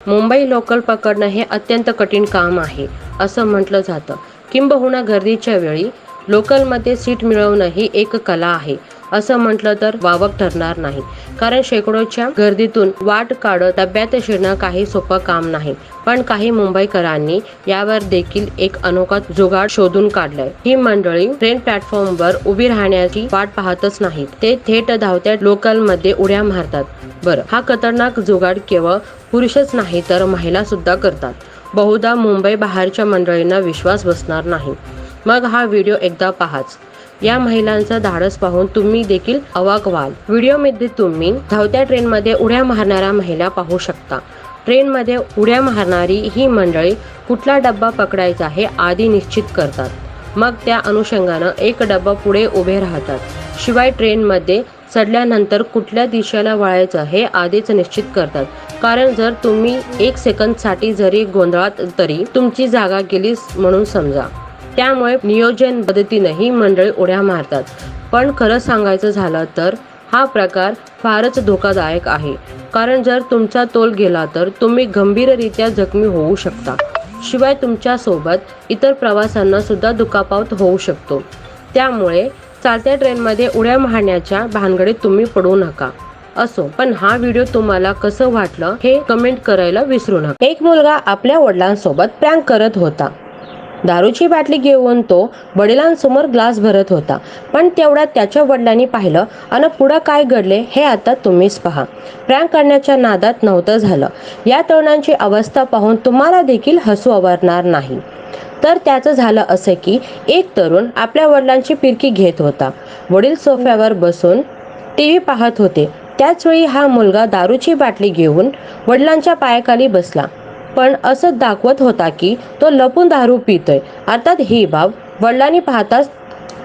Mumbai local पकडणं हे अत्यंत कठीण काम आहे असं म्हटलं जातं. किंबहुना गर्दीच्या वेळी लोकलमध्ये सीट मिळवणं ही एक कला आहे असं म्हटलं तर वावग ठरणार नाही. कारण शेकडोच्या गर्दीतून वाट काढत डब्यात शिरणं काही सोपं काम नाही. पण काही मुंबईकरांनी यावर देखील एक अनोखा जुगाड शोधून काढलाय. ही मंडळी ट्रेन प्लॅटफॉर्मवर उभी राहण्याची वाट पाहतच नाहीत, ते थेट धावत्या लोकलमध्ये उड्या मारतात. बरं, हा खतरनाक जुगाड केवळ पुरुषच नाही तर महिला सुद्धा करतात. बहुधा मुंबई बाहेरच्या मंडळींना विश्वास बसणार नाही. मग हा व्हिडिओ एकदा पाहाच. या महिलांचा धाडस पाहून तुम्ही देखील अवाक व्हाल. व्हिडिओमध्ये तुम्ही धावत्या ट्रेनमध्ये उड्या मारणाऱ्या महिला पाहू शकता. ट्रेनमध्ये उड्या मारणारी ही मंडळी कुठला डब्बा पकडायचा हे आधी निश्चित करतात. मग त्या अनुषंगानं एक डब्बा पुढे उभे राहतात. शिवाय ट्रेनमध्ये चढल्यानंतर कुठल्या दिशेला वळायचं हे आधीच निश्चित करतात. कारण जर तुम्ही 1 सेकंदसाठी जरी गोंधळात तरी तुमची जागा गेली म्हणून समजा. त्यामुळे नियोजन पद्धतीने ही मंडळी उड्या मारतात. पण खरं सांगायचं झालं तर हा प्रकार फारच धोकादायक आहे. कारण जर तुमचा तोल गेला तर तुम्ही गंभीररित्या जखमी होऊ शकता. शिवाय तुमच्या सोबत इतर प्रवाशांना सुद्धा दुखापत होऊ शकतो. त्यामुळे चालत्या ट्रेनमध्ये उड्या मारण्याच्या भानगडीत तुम्ही पडू नका. असो, पण हा व्हिडिओ तुम्हाला कसं वाटलं हे कमेंट करायला विसरू नका. एक मुलगा आपल्या वडिलांसोबत प्रँक करत होता. दारूची बाटली घेऊन तो वडिलांसमोर ग्लास भरत होता. पण तेवढ्यात त्याच्या वडिलांनी पाहिलं आणि पुढं काय घडले हे आता तुम्हीच पहा. प्रँक करण्याच्या नादात नव्हतं झालं. या तरुणांची अवस्था पाहून तुम्हाला देखील हसू आवरणार नाही. तर त्याचं झालं असं की एक तरुण आपल्या वडिलांची पिरकी घेत होता. वडील सोफ्यावर बसून टीव्ही पाहत होते. त्याचवेळी हा मुलगा दारूची बाटली घेऊन वडिलांच्या पायाखाली बसला. पण असं दाखवत होता की तो लपून दारू पितोय. अर्थात ही बाब वडिलांनी पाहताच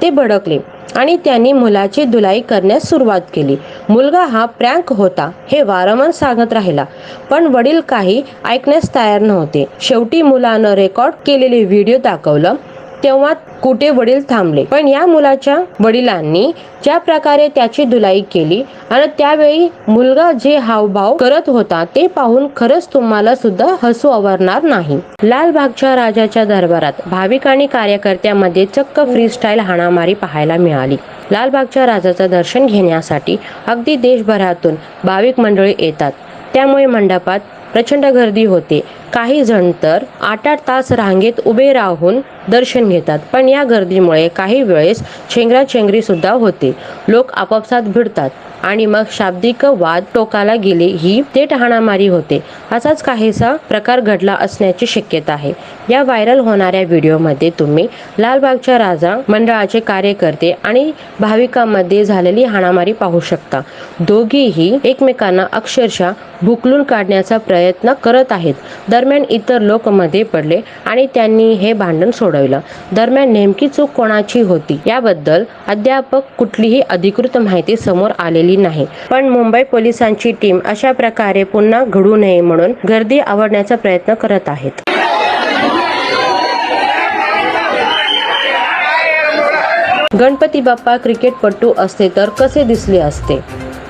ते भडकले आणि त्यांनी मुलाची धुलाई करण्यास सुरुवात केली. मुलगा हा प्रँक होता हे वारंवार सांगत राहिला, पण वडील काही ऐकण्यास तयार नव्हते. शेवटी मुलानं रेकॉर्ड केलेले व्हिडिओ दाखवलं तेव्हा कुठे वडील थांबले. पण या मुलाच्या वडिलांनी ज्या प्रकारे त्याची धुलाई केली आणि त्यावेळी मुलगा जे हावभाव करत होता ते पाहून खरंच तुम्हाला सुद्धा हसू आवरणार नाही. लालबागच्या राजाच्या दरबारात भाविक आणि कार्यकर्त्यांमध्ये चक्क फ्रीस्टाईल हाणामारी पाहायला मिळाली. लालबागच्या राजाचं दर्शन घेण्यासाठी अगदी देशभरातून भाविक मंडळी येतात. त्यामुळे मंडपात प्रचंड गर्दी होते. काही जण तर 8-8 तास रांगेत उभे राहून दर्शन घेतात. पण या गर्दीमुळे काही वेळेस चेंगराचेंगरी सुद्धा होते. लोक आपापसात भिडतात आणि मग शाब्दिक वाद टोकाला गेले ही थेट हाणामारी होते. असाच काहीसा प्रकार घडला असण्याची शक्यता आहे. या व्हायरल होणाऱ्या व्हिडिओमध्ये तुम्ही लालबागच्या राजा मंडळाचे कार्यकर्ते आणि भाविकांमध्ये झालेली हाणामारी पाहू शकता. दोघीही एकमेकांना अक्षरशः भुकलून काढण्याचा प्रयत्न करत आहेत. दरम्यान इतर लोक मध्ये पडले आणि त्यांनी हे भांडण सोडवलं. दरम्यान नेमकी चूक कोणाची होती याबद्दल अद्याप कुठलीही अधिकृत माहिती समोर आलेली नाही. पण मुंबई पोलिसांची टीम अशा प्रकारे पुन्हा घडू नये म्हणून गर्दी आवरण्याचा प्रयत्न करत आहेत. गणपती बाप्पा क्रिकेटपटू असते तर कसे दिसले असते?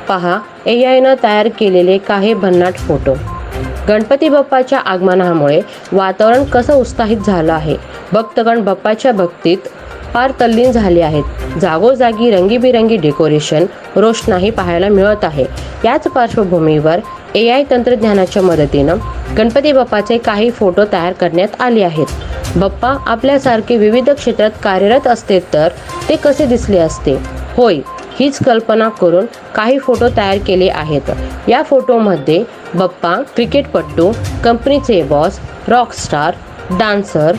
पहा AIनं तयार केलेले काही भन्नाट फोटो. गणपती बाप्पाच्या आगमनामुळे वातावरण कसं उत्साहित झालं आहे. भक्तगण बाप्पाच्या भक्तीत फार तल्लीन झाले आहेत. जागोजागी रंगीबिरंगी डेकोरेशन, रोषणाई पाहायला मिळत आहे. याच पार्श्वभूमीवर AI तंत्रज्ञानाच्या मदतीनं गणपती बाप्पाचे काही फोटो तयार करण्यात आले आहेत. बाप्पा आपल्यासारखे विविध क्षेत्रात कार्यरत असते तर ते कसे दिसले असते? होय, हीच कल्पना करून काही फोटो तयार केले आहेत. या फोटोमध्ये बाप्पा क्रिकेटपटू, कंपनीचे बॉस, रॉकस्टार, डान्सर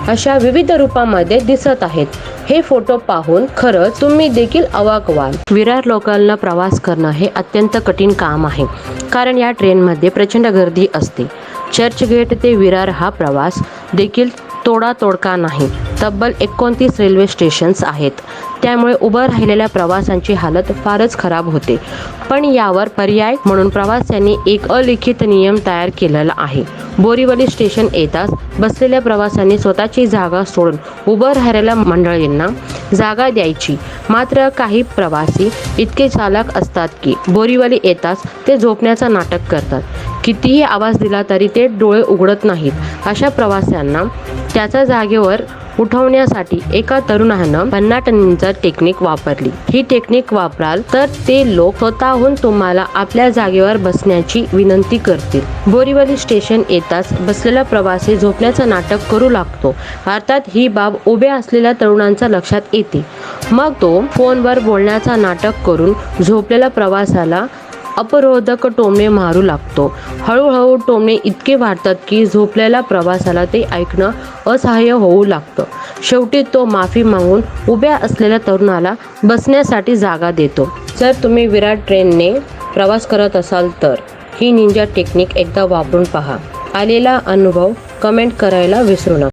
अशा विविध रूपामध्ये दिसत आहेत. हे फोटो पाहून खरंच तुम्ही देखील अवाक व्हाल. विरार लोकलनं प्रवास करणं हे अत्यंत कठीण काम आहे. कारण या ट्रेनमध्ये प्रचंड गर्दी असते. चर्चगेट ते विरार हा प्रवास देखील तोडका नाही. तब्बल 29 रेल्वे स्टेशन्स आहेत. त्यामुळे उभं राहिलेल्या प्रवाशांची हालत फारच खराब होते. पण यावर पर्याय म्हणून प्रवाशांनी एक अलिखित नियम तयार केलेला आहे. बोरीवली स्टेशन येताच बसलेल्या प्रवाशांनी स्वतःची जागा सोडून उभं राहिलेल्या मंडळींना जागा द्यायची. मात्र काही प्रवासी इतके चालाक असतात की बोरीवली येताच ते झोपण्याचं नाटक करतात कितीही आवाज दिला तरी ते डोळे उघडत नाहीत. अशा प्रवाशांना त्याच्या जागेवर उठवण्यासाठी एका तरुणानं भन्नाटणींची टेक्निक वापरली. ही टेक्निक वापराल तर ते लोक स्वतःहून तुम्हाला आपल्या जागेवर बसण्याची विनंती करतील. बोरीवली स्टेशन येताच बसलेला प्रवासी झोपण्याचं नाटक करू लागतो. अर्थात ही बाब उभ्या असलेल्या तरुणांच्या लक्षात येते. मग तो फोनवर बोलण्याचा नाटक करून झोपलेल्या प्रवासाला अपरोधक टोमणे मारू लागतो. हळूहळू टोमणे इतके वाढतात की झोपलेल्या प्रवासाला ते ऐकणं असह्य होऊ लागतं. शेवटी तो माफी मागून उभ्या असलेल्या तरुणाला बसण्यासाठी जागा देतो. जर तुम्ही विराट ट्रेनने प्रवास करत असाल तर ही निंजा टेक्निक एकदा वापरून पहा. आलेला अनुभव कमेंट करायला विसरू नका.